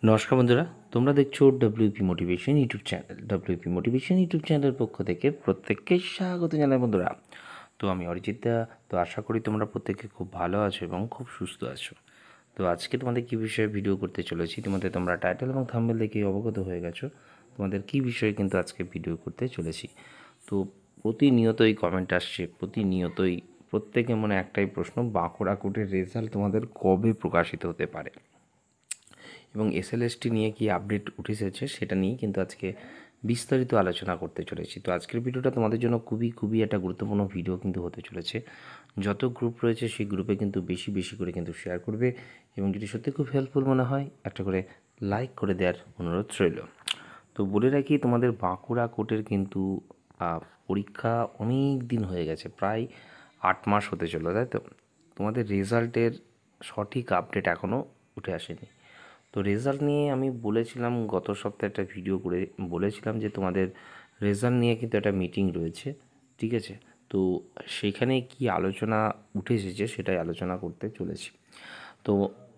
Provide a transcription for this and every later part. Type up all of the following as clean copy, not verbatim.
নমস্কার বন্ধুরা, তোমরা দেখছো WP motivation YouTube channel. WP motivation YouTube চ্যানেলের পক্ষ থেকে প্রত্যেককে স্বাগত জানাই বন্ধুরা। তো আমি অরিজিৎ দা। তো আশা করি তোমরা প্রত্যেকে খুব ভালো আছো এবং খুব সুস্থ আছো। তো আজকে তোমাদের কী বিষয়ে ভিডিও করতে চলেছি, তোমরা টাইটেল এবং থাম্বনেল দেখে অবগত হয়ে গেছো তোমাদের কী বিষয়ে কিন্তু আজকে ভিডিও করতে চলেছি। তো প্রতিনিয়তই কমেন্ট আসছে, প্রতিনিয়তই প্রত্যেকে মনে একটাই প্রশ্ন, বাঁকুড়া কোর্টের রেজাল্ট তোমাদের কবে প্রকাশিত হতে পারে এবং এসএলএসটি নিয়ে কি আপডেট উঠে এসেছে সেটা নিয়ে কিন্তু আজকে বিস্তারিত আলোচনা করতে চলেছি। তো আজকের ভিডিওটা তোমাদের জন্য খুবই একটা গুরুত্বপূর্ণ ভিডিও কিন্তু হতে চলেছে। যত গ্রুপ রয়েছে সেই গ্রুপে কিন্তু বেশি করে কিন্তু শেয়ার করবে এবং যদি সত্যি খুব হেল্পফুল মনে হয় একটা করে লাইক করে দেওয়ার অনুরোধ রইল। তো বলে রাখি, তোমাদের বাঁকুড়া কোর্টের কিন্তু পরীক্ষা অনেক দিন হয়ে গেছে, প্রায় 8 মাস হতে চলো, তাই তো। তোমাদের রেজাল্টের সঠিক আপডেট এখনও উঠে আসেনি। তো রেজাল্ট নিয়ে আমি বলেছিলাম গত সপ্তাহে একটা ভিডিও করে, বলেছিলাম যে তোমাদের রেজাল্ট নিয়ে কিন্তু একটা মিটিং রয়েছে, ঠিক আছে। তো সেখানে কি আলোচনা উঠে এসেছে সেটাই আলোচনা করতে চলেছি। তো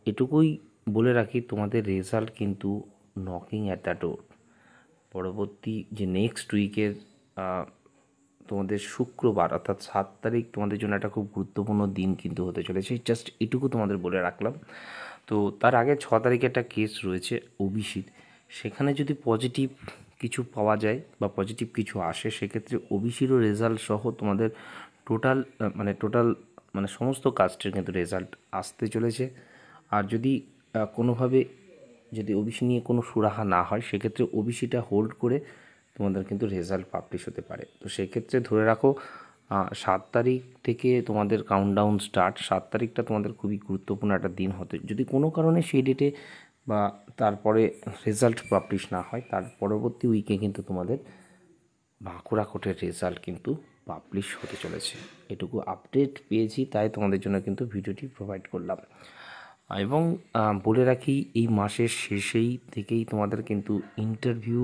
এটুকুই বলে রাখি, তোমাদের রেজাল্ট কিন্তু নকিং অ্যাট দ্য ডোর। পরবর্তী যে নেক্সট উইকের তোমাদের শুক্রবার অর্থাৎ 7 তারিখ তোমাদের জন্য একটা খুব গুরুত্বপূর্ণ দিন কিন্তু হতে চলেছে। জাস্ট এটুকু তোমাদের বলে রাখলাম। তো তার আগে 6 তারিখে একটা কেস রয়েছে ওবিসির, সেখানে যদি পজিটিভ কিছু পাওয়া যায় বা পজিটিভ কিছু আসে, সেক্ষেত্রে ওবিসিরও রেজাল্ট সহ তোমাদের টোটাল সমস্ত কাস্টের কিন্তু রেজাল্ট আসতে চলেছে। আর যদি কোনোভাবে যদি ওবিসি নিয়ে কোনো সুরাহা না হয়, সেক্ষেত্রে ওবিসিটা হোল্ড করে তোমাদের কিন্তু রেজাল্ট পাবলিশ হতে পারে। তো সেক্ষেত্রে ধরে রাখো 7 তারিখ থেকে তোমাদের কাউন্টডাউন স্টার্ট। 7 তারিখটা তোমাদের খুবই গুরুত্বপূর্ণ একটা দিন হতে, যদি কোনো কারণে সেই ডেটে বা তারপরে রেজাল্ট পাবলিশ না হয়, তার পরবর্তী উইকে কিন্তু তোমাদের বাঁকুড়া কোর্টের রেজাল্ট কিন্তু পাবলিশ হতে চলেছে। এটুকু আপডেট পেয়েছি, তাই তোমাদের জন্য কিন্তু ভিডিওটি প্রোভাইড করলাম। এবং বলে রাখি, এই মাসের শেষেই থেকেই তোমাদের কিন্তু ইন্টারভিউ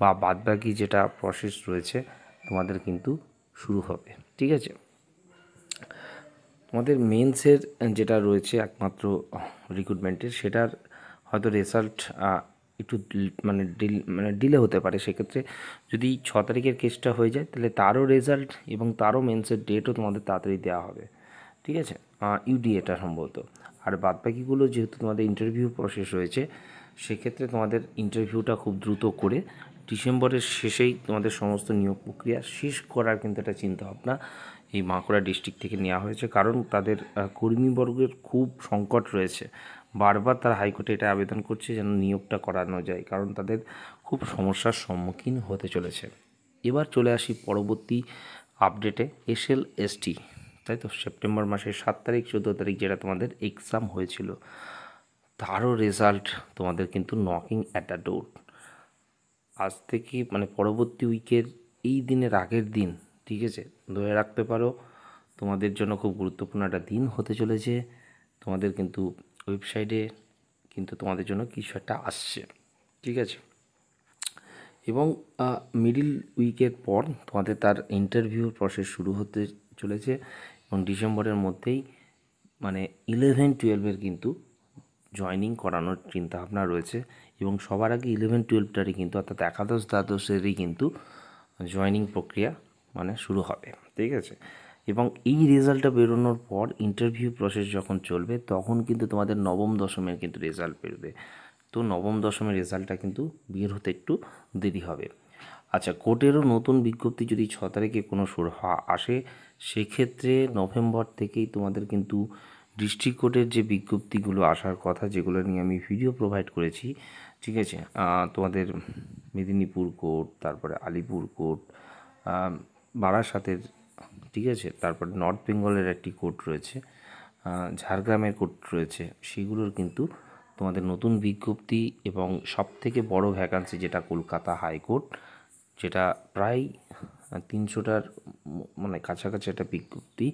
বা বাদবাকি যেটা প্রসেস রয়েছে তোমাদের কিন্তু শুরু হবে, ঠিক আছে। তোমাদের মেন্সের যেটা রয়েছে একমাত্র রিক্রুটমেন্টের, সেটার হয়তো রেজাল্ট একটু ডিলে হতে পারে। সেক্ষেত্রে যদি 6 তারিখের কেসটা হয়ে যায়, তাহলে তারও রেজাল্ট এবং তারও মেন্সের ডেটও তোমাদের তাড়াতাড়ি দেওয়া হবে, ঠিক আছে, ইউডিএটা সম্ভবত। আর বাদবাকিগুলো যেহেতু তোমাদের ইন্টারভিউ প্রসেস রয়েছে, সেক্ষেত্রে তোমাদের ইন্টারভিউটা খুব দ্রুত করে ডিসেম্বরের শেষেই তোমাদের সমস্ত নিয়োগ প্রক্রিয়া শেষ করার কিন্তু একটা চিন্তাভাবনা এই বাঁকুড়া ডিস্ট্রিক্ট থেকে নেওয়া হয়েছে। কারণ তাদের কর্মীবর্গের খুব সংকট রয়েছে, বারবার তারা হাইকোর্টে এটা আবেদন করছে যেন নিয়োগটা করানো যায়, কারণ তাদের খুব সমস্যার সম্মুখীন হতে চলেছে। এবার চলে আসি পরবর্তী আপডেটে, এসএলএসটি, তাই তো। সেপ্টেম্বর মাসের 7 তারিখ 14 তারিখ যেটা তোমাদের এক্সাম হয়েছিল, তারও রেজাল্ট তোমাদের কিন্তু নকিং অ্যাট দ্য ডোর। আজ থেকে পরবর্তী উইকের এই দিনের আগের দিন, ঠিক আছে, ধরে রাখতে পারো তোমাদের জন্য খুব গুরুত্বপূর্ণ একটা দিন হতে চলেছে। তোমাদের কিন্তু ওয়েবসাইটে কিন্তু তোমাদের জন্য কিছু একটা আসছে, ঠিক আছে। এবং মিডিল উইকের পর তোমাদের তার ইন্টারভিউর প্রসেস শুরু হতে চলেছে এবং ডিসেম্বরের মধ্যেই 11-12 কিন্তু জয়েনিং করানোর চিন্তাভাবনা রয়েছে। এবং সবার আগে 11-12টারই কিন্তু অর্থাৎ একাদশ দ্বাদশেরই কিন্তু জয়েনিং প্রক্রিয়া শুরু হবে, ঠিক আছে। এবং এই রেজাল্টটা বেরোনোর পর ইন্টারভিউ প্রসেস যখন চলবে, তখন কিন্তু তোমাদের নবম দশমের কিন্তু রেজাল্ট বেরোবে। তো নবম দশমের রেজাল্টটা কিন্তু বের হতে একটু দেরি হবে। আচ্ছা, কোর্টেরও নতুন বিজ্ঞপ্তি যদি 6 তারিখে কোনো সুরাহা আসে, সেক্ষেত্রে নভেম্বর থেকেই তোমাদের কিন্তু ডিস্ট্রিক্ট কোর্টের যে বিজ্ঞপ্তিগুলো আসার কথা, যেগুলো নিয়ে আমি ভিডিও প্রোভাইড করেছি, ঠিক আছে, তোমাদের মেদিনীপুর কোর্ট, তারপরে আলিপুর কোর্ট, বারাসাতের, ঠিক আছে, তারপরে নর্থ বেঙ্গলের একটি কোর্ট রয়েছে, ঝাড়গ্রামের কোর্ট রয়েছে, সেগুলোর কিন্তু তোমাদের নতুন বিজ্ঞপ্তি এবং সবথেকে বড় ভ্যাকান্সি যেটা কলকাতা হাইকোর্ট, যেটা প্রায় 300টার কাছাকাছি একটা বিজ্ঞপ্তি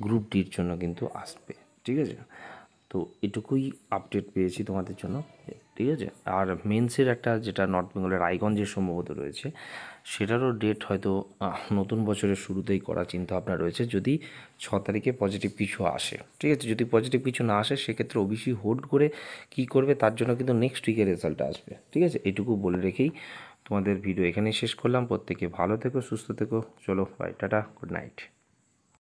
গ্রুপ ডির জন্য কিন্তু আসবে, ঠিক আছে। তো এটুকুই আপডেট পেয়েছি তোমাদের জন্য। ঠিক আছে। আর মেন্সের একটা যেটা নর্থ বেঙ্গলের রায়গঞ্জের সম্ভবত রয়েছে, সেটারও ডেট হয়তো নতুন বছরের শুরুতেই করার চিন্তাভাবনা রয়েছে, যদি 6 তারিখে পজিটিভ কিছু আসে। ঠিক আছে, যদি পজিটিভ কিছু না আসে সেক্ষেত্রে ওবিসি হোল্ড করে কী করবে তার জন্য কিন্তু নেক্সট উইকের রেজাল্ট আসবে। ঠিক আছে, এইটুকু বলে রেখেই তোমাদের ভিডিও এখানেই শেষ করলাম। প্রত্যেকে ভালো থেকো, সুস্থ থেকো। চলো বাই, টাটা, গুড নাইট।